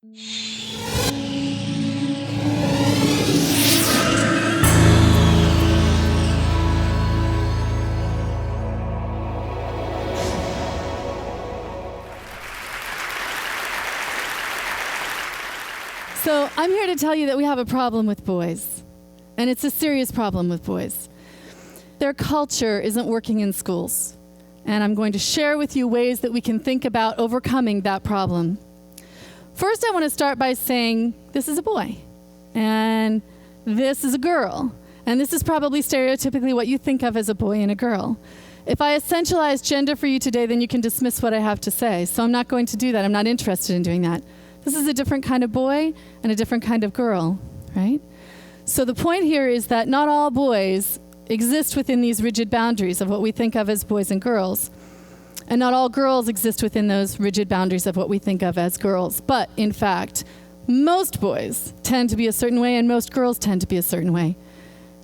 So I'm here to tell you that we have a problem with boys, and it's a serious problem with boys. Their culture isn't working in schools, and I'm going to share with you ways that we can think about overcoming that problem. First, I want to start by saying this is a boy, and this is a girl, and this is probably stereotypically what you think of as a boy and a girl. If I essentialize gender for you today, then you can dismiss what I have to say, so I'm not going to do that. I'm not interested in doing that. This is a different kind of boy and a different kind of girl, right? So the point here is that not all boys exist within these rigid boundaries of what we think of as boys and girls. And not all girls exist within those rigid boundaries of what we think of as girls. But in fact, most boys tend to be a certain way and most girls tend to be a certain way.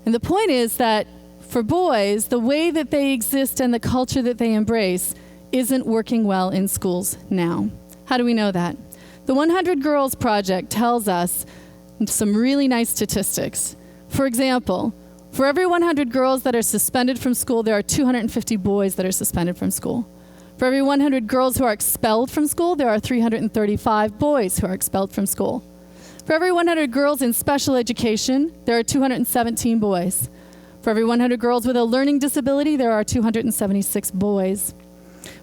And the point is that for boys, the way that they exist and the culture that they embrace isn't working well in schools now. How do we know that? The 100 Girls Project tells us some really nice statistics. For example, for every 100 girls that are suspended from school, there are 250 boys that are suspended from school. For every 100 girls who are expelled from school, there are 335 boys who are expelled from school. For every 100 girls in special education, there are 217 boys. For every 100 girls with a learning disability, there are 276 boys.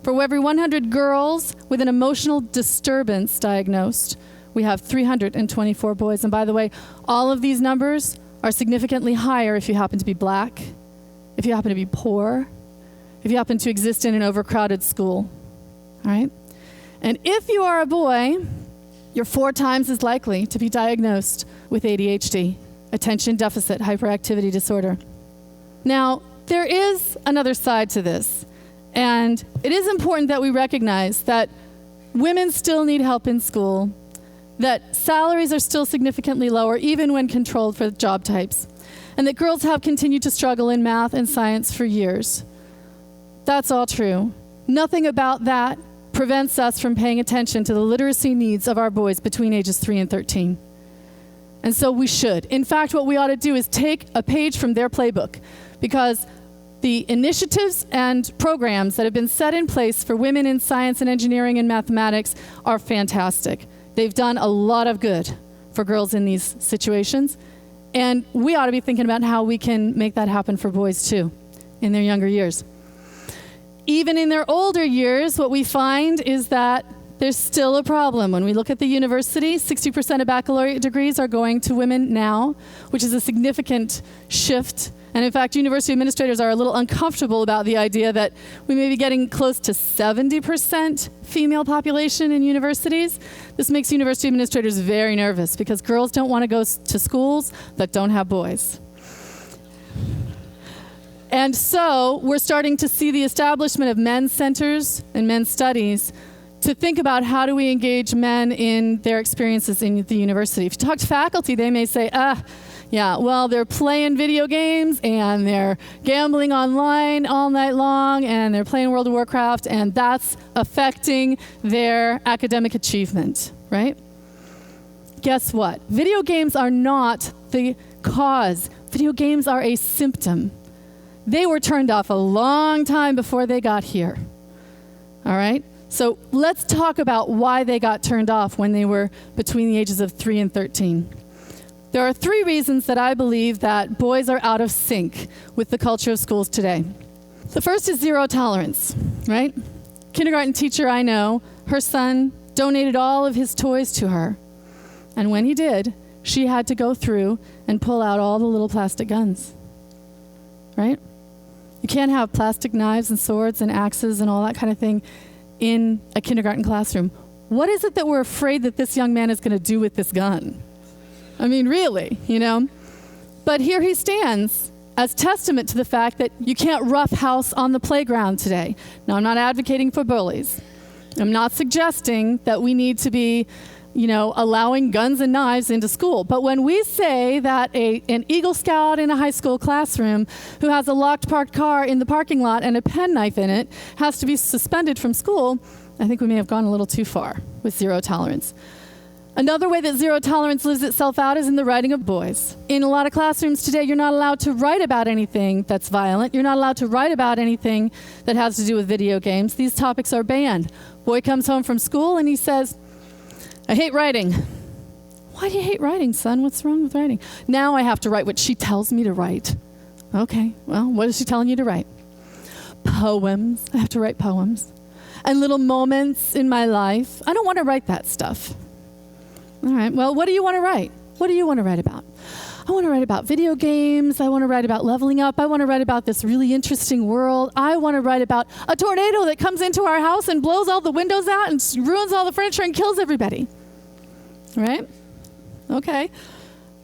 For every 100 girls with an emotional disturbance diagnosed, we have 324 boys. And by the way, all of these numbers are significantly higher if you happen to be black, if you happen to be poor, if you happen to exist in an overcrowded school, all right? And if you are a boy, you're 4 times as likely to be diagnosed with ADHD, attention deficit hyperactivity disorder. Now, there is another side to this. And it is important that we recognize that women still need help in school, that salaries are still significantly lower, even when controlled for job types, and that girls have continued to struggle in math and science for years. That's all true. Nothing about that prevents us from paying attention to the literacy needs of our boys between ages 3 and 13. And so we should. In fact, what we ought to do is take a page from their playbook, because the initiatives and programs that have been set in place for women in science and engineering and mathematics are fantastic. They've done a lot of good for girls in these situations, and we ought to be thinking about how we can make that happen for boys too in their younger years. Even in their older years, what we find is that there's still a problem. When we look at the university, 60% of baccalaureate degrees are going to women now, which is a significant shift. And in fact, university administrators are a little uncomfortable about the idea that we may be getting close to 70% female population in universities. This makes university administrators very nervous because girls don't want to go to schools that don't have boys. And so we're starting to see the establishment of men's centers and men's studies to think about how do we engage men in their experiences in the university. If you talk to faculty, they may say, yeah, well, they're playing video games and they're gambling online all night long and they're playing World of Warcraft, and that's affecting their academic achievement, right? Guess what? Video games are not the cause. Video games are a symptom. They were turned off a long time before they got here, all right? So let's talk about why they got turned off when they were between the ages of 3 and 13. There are 3 reasons that I believe that boys are out of sync with the culture of schools today. The first is zero tolerance, right? Kindergarten teacher I know, her son donated all of his toys to her. And when he did, she had to go through and pull out all the little plastic guns, right? You can't have plastic knives and swords and axes and all that kind of thing in a kindergarten classroom. What is it that we're afraid that this young man is going to do with this gun? I mean, really, you know? But here he stands as testament to the fact that you can't roughhouse on the playground today. Now, I'm not advocating for bullies. I'm not suggesting that we need to be, allowing guns and knives into school. But when we say that an Eagle Scout in a high school classroom who has a locked parked car in the parking lot and a penknife in it has to be suspended from school, I think we may have gone a little too far with zero tolerance. Another way that zero tolerance lives itself out is in the writing of boys. In a lot of classrooms today, you're not allowed to write about anything that's violent. You're not allowed to write about anything that has to do with video games. These topics are banned. Boy comes home from school and he says, I hate writing. Why do you hate writing, son? What's wrong with writing? Now I have to write what she tells me to write. Okay, well, what is she telling you to write? Poems. I have to write poems. And little moments in my life. I don't want to write that stuff. All right, well, what do you want to write? What do you want to write about? I want to write about video games. I want to write about leveling up. I want to write about this really interesting world. I want to write about a tornado that comes into our house and blows all the windows out and ruins all the furniture and kills everybody. Right? Okay.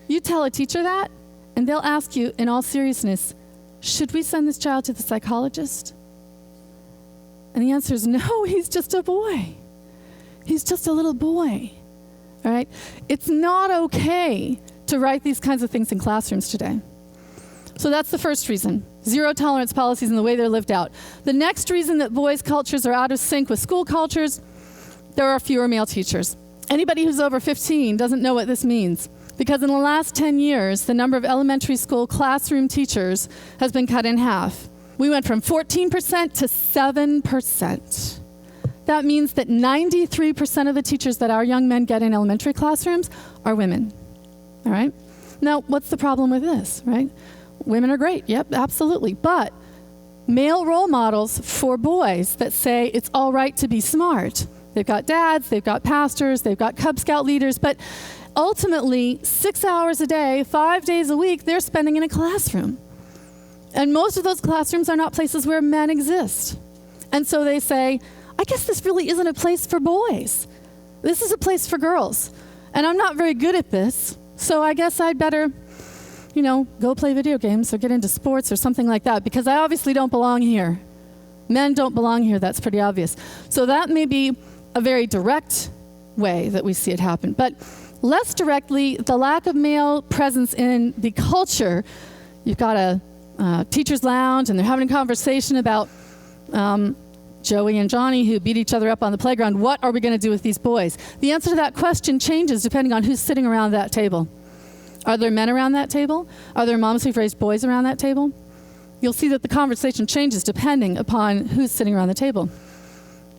You tell a teacher that, and they'll ask you, in all seriousness, should we send this child to the psychologist? And the answer is no, he's just a boy. He's just a little boy. All right? It's not okay to write these kinds of things in classrooms today. So that's the first reason, zero tolerance policies and the way they're lived out. The next reason that boys' cultures are out of sync with school cultures, there are fewer male teachers. Anybody who's over 15 doesn't know what this means, because in the last 10 years, the number of elementary school classroom teachers has been cut in half. We went from 14% to 7%. That means that 93% of the teachers that our young men get in elementary classrooms are women. All right? Now, what's the problem with this, right? Women are great. Yep, absolutely. But male role models for boys that say it's all right to be smart. They've got dads, they've got pastors, they've got Cub Scout leaders, but ultimately, 6 hours a day, 5 days a week, they're spending in a classroom. And most of those classrooms are not places where men exist. And so they say, I guess this really isn't a place for boys. This is a place for girls. And I'm not very good at this, so I guess I'd better, go play video games or get into sports or something like that, because I obviously don't belong here. Men don't belong here, that's pretty obvious. So that may be a very direct way that we see it happen. But less directly, the lack of male presence in the culture. You've got a teacher's lounge, and they're having a conversation about Joey and Johnny who beat each other up on the playground. What are we going to do with these boys? The answer to that question changes depending on who's sitting around that table. Are there men around that table? Are there moms who've raised boys around that table? You'll see that the conversation changes depending upon who's sitting around the table.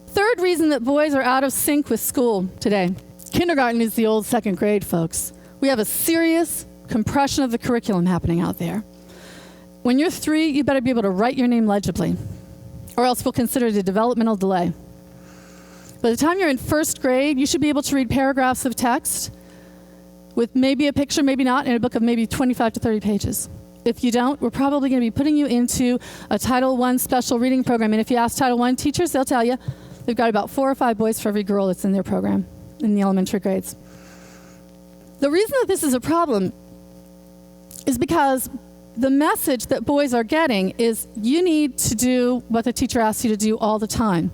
Third reason that boys are out of sync with school today. Kindergarten is the old second grade, folks. We have a serious compression of the curriculum happening out there. When you're 3, you better be able to write your name legibly, or else we'll consider it a developmental delay. By the time you're in first grade, you should be able to read paragraphs of text with maybe a picture, maybe not, in a book of maybe 25 to 30 pages. If you don't, we're probably going to be putting you into a Title I special reading program. And if you ask Title I teachers, they'll tell you they've got about 4 or 5 boys for every girl that's in their program in the elementary grades. The reason that this is a problem is because the message that boys are getting is you need to do what the teacher asks you to do all the time,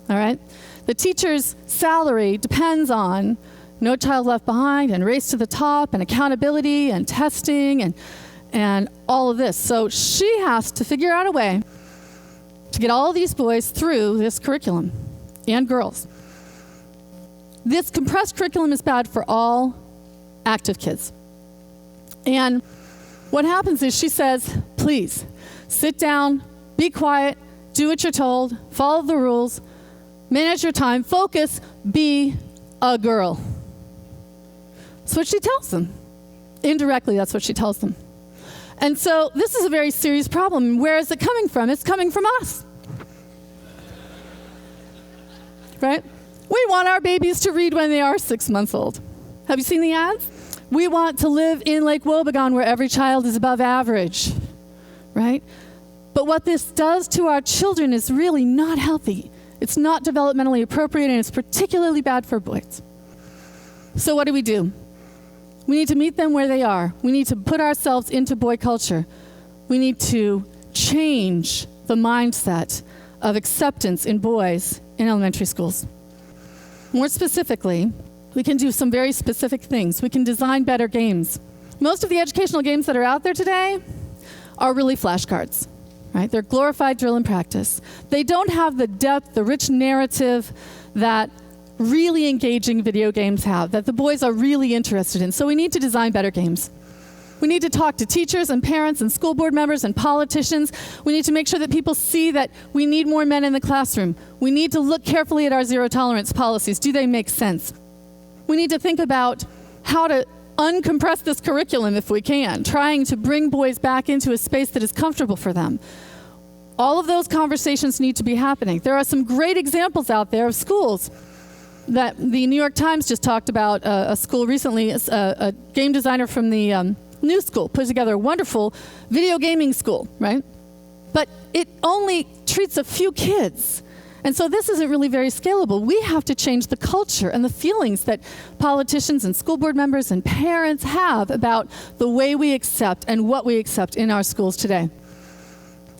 all right? The teacher's salary depends on No Child Left Behind and Race to the Top and accountability and testing and all of this. So she has to figure out a way to get all of these boys through this curriculum, and girls. This compressed curriculum is bad for all active kids. And what happens is she says, please, sit down, be quiet, do what you're told, follow the rules, manage your time, focus, be a girl. That's what she tells them. Indirectly, that's what she tells them. And so this is a very serious problem. Where is it coming from? It's coming from us. Right? We want our babies to read when they are 6 months old. Have you seen the ads? We want to live in Lake Wobegon where every child is above average, right? But what this does to our children is really not healthy. It's not developmentally appropriate, and it's particularly bad for boys. So what do? We need to meet them where they are. We need to put ourselves into boy culture. We need to change the mindset of acceptance in boys in elementary schools. More specifically, we can do some very specific things. We can design better games. Most of the educational games that are out there today are really flashcards, right? They're glorified drill and practice. They don't have the depth, the rich narrative that really engaging video games have that the boys are really interested in. So we need to design better games. We need to talk to teachers and parents and school board members and politicians. We need to make sure that people see that we need more men in the classroom. We need to look carefully at our zero tolerance policies. Do they make sense? We need to think about how to uncompress this curriculum if we can, trying to bring boys back into a space that is comfortable for them. All of those conversations need to be happening. There are some great examples out there of schools that the New York Times just talked about. A school recently, a game designer from the New School put together a wonderful video gaming school, right? But it only treats a few kids. And so this isn't really very scalable. We have to change the culture and the feelings that politicians and school board members and parents have about the way we accept and what we accept in our schools today.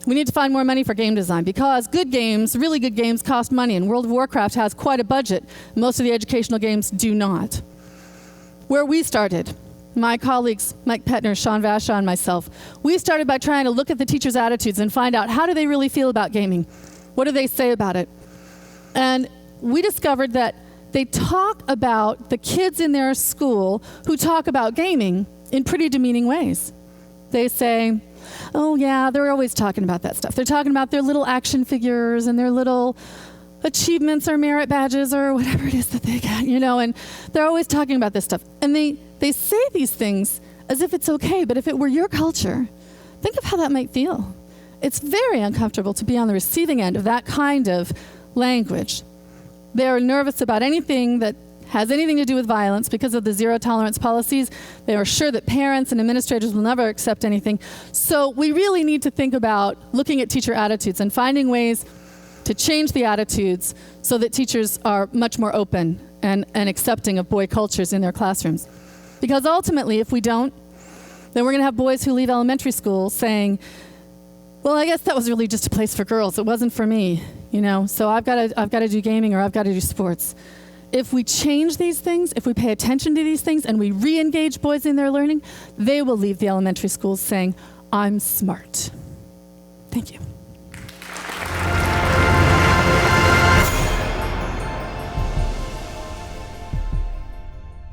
We need to find more money for game design because good games, really good games, cost money, and World of Warcraft has quite a budget. Most of the educational games do not. Where we started, my colleagues, Mike Petner, Sean Vashaw, and myself, we started by trying to look at the teachers' attitudes and find out how do they really feel about gaming? What do they say about it? And we discovered that they talk about the kids in their school who talk about gaming in pretty demeaning ways. They say, oh yeah, they're always talking about that stuff. They're talking about their little action figures and their little achievements or merit badges or whatever it is that they get, and they're always talking about this stuff. And they say these things as if it's okay, but if it were your culture, think of how that might feel. It's very uncomfortable to be on the receiving end of that kind of language. They're nervous about anything that has anything to do with violence because of the zero tolerance policies. They are sure that parents and administrators will never accept anything. So we really need to think about looking at teacher attitudes and finding ways to change the attitudes so that teachers are much more open and accepting of boy cultures in their classrooms. Because ultimately, if we don't, then we're going to have boys who leave elementary school saying, well, I guess that was really just a place for girls. It wasn't for me, so I've got to do gaming or I've got to do sports. If we change these things, if we pay attention to these things and we re-engage boys in their learning, they will leave the elementary schools saying, I'm smart. Thank you.